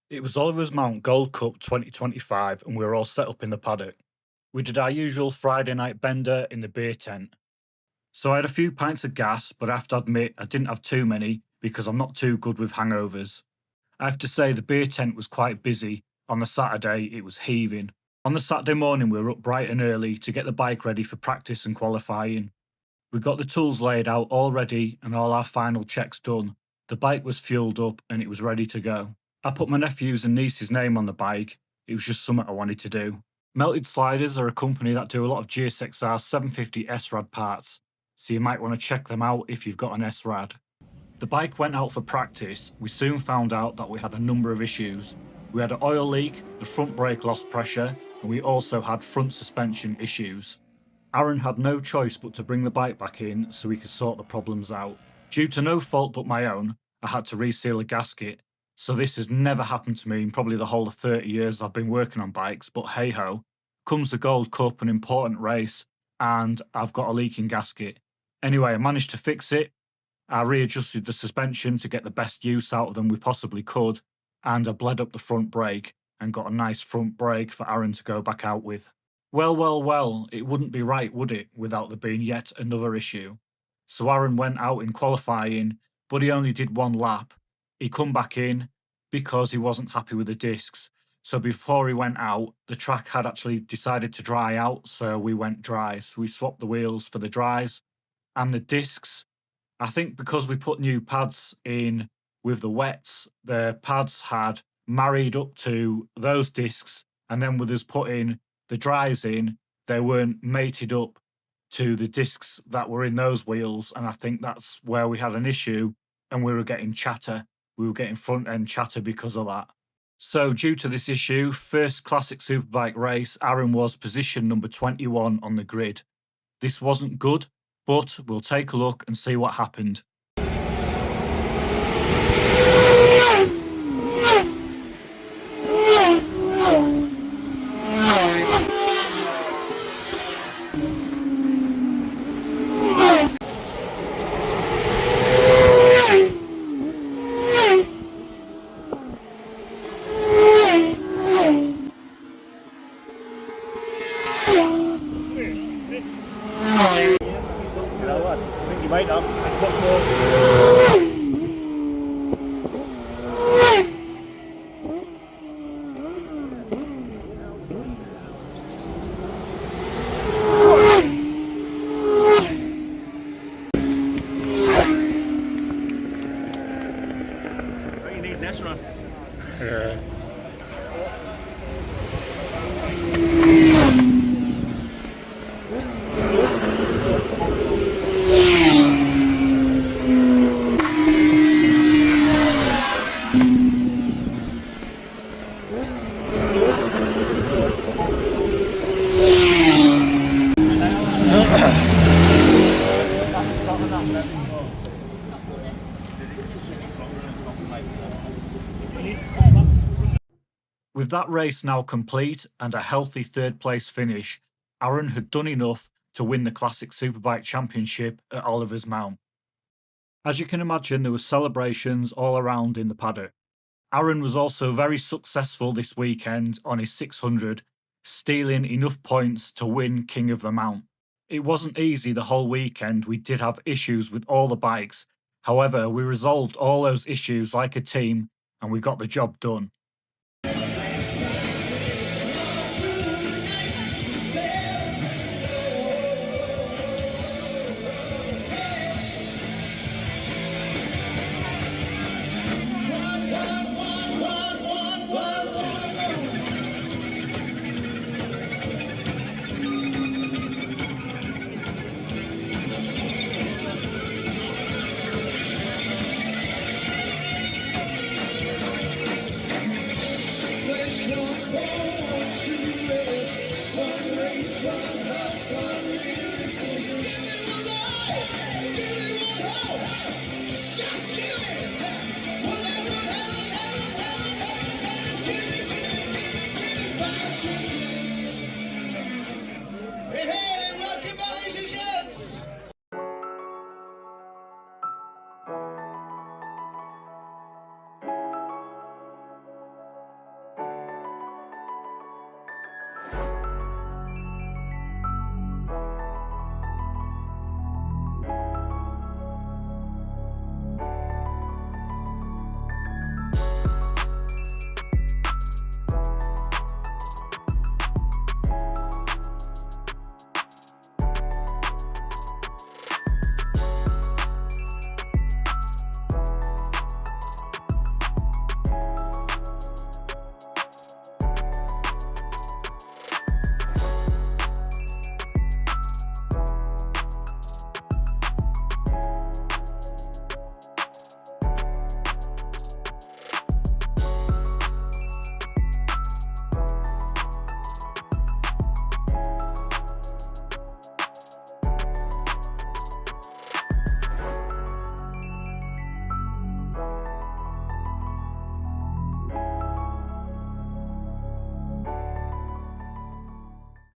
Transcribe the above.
It was Oliver's Mount Gold Cup 2025 and we were all set up in the paddock. We did our usual Friday night bender in the beer tent. So I had a few pints of gas, but I have to admit I didn't have too many because I'm not too good with hangovers. I have to say the beer tent was quite busy. On the Saturday it was heaving. On the Saturday morning we were up bright and early to get the bike ready for practice and qualifying. We got the tools laid out all ready and all our final checks done. The bike was fueled up and it was ready to go. I put my nephew's and niece's name on the bike. It was just something I wanted to do. Melted Sliders are a company that do a lot of GSXR 750 SRAD parts, so you might want to check them out if you've got an SRAD. The bike went out for practice. We soon found out that we had a number of issues. We had an oil leak, the front brake lost pressure, and we also had front suspension issues. Aran had no choice but to bring the bike back in so we could sort the problems out. Due to no fault but my own, I had to reseal a gasket. So this has never happened to me in probably the whole of 30 years I've been working on bikes, but hey ho, comes the Gold Cup, an important race, and I've got a leaking gasket. Anyway, I managed to fix it. I readjusted the suspension to get the best use out of them we possibly could, and I bled up the front brake and got a nice front brake for Aran to go back out with. Well, it wouldn't be right, would it, without there being yet another issue. So Aran went out in qualifying, but he only did one lap. He come back in because he wasn't happy with the discs. So before he went out, the track had actually decided to dry out, so we went dry. So we swapped the wheels for the dries and the discs. I think because we put new pads in with the wets, the pads had married up to those discs, and then with us putting the dries in, they weren't mated up to the discs that were in those wheels, and I think that's where we had an issue, and we were getting chatter. We were getting front end chatter because of that. So due to this issue, first classic superbike race, Aran was position number 21 on the grid. This wasn't good, but we'll take a look and see what happened. You know what? I think you might have. It's got four. You need this one. With that race now complete and a healthy third place finish, Aran had done enough to win the Classic Superbike Championship at Oliver's Mount. As you can imagine, there were celebrations all around in the paddock. Aran was also very successful this weekend on his 600, stealing enough points to win King of the Mount. It wasn't easy the whole weekend. We did have issues with all the bikes. However, we resolved all those issues like a team and we got the job done.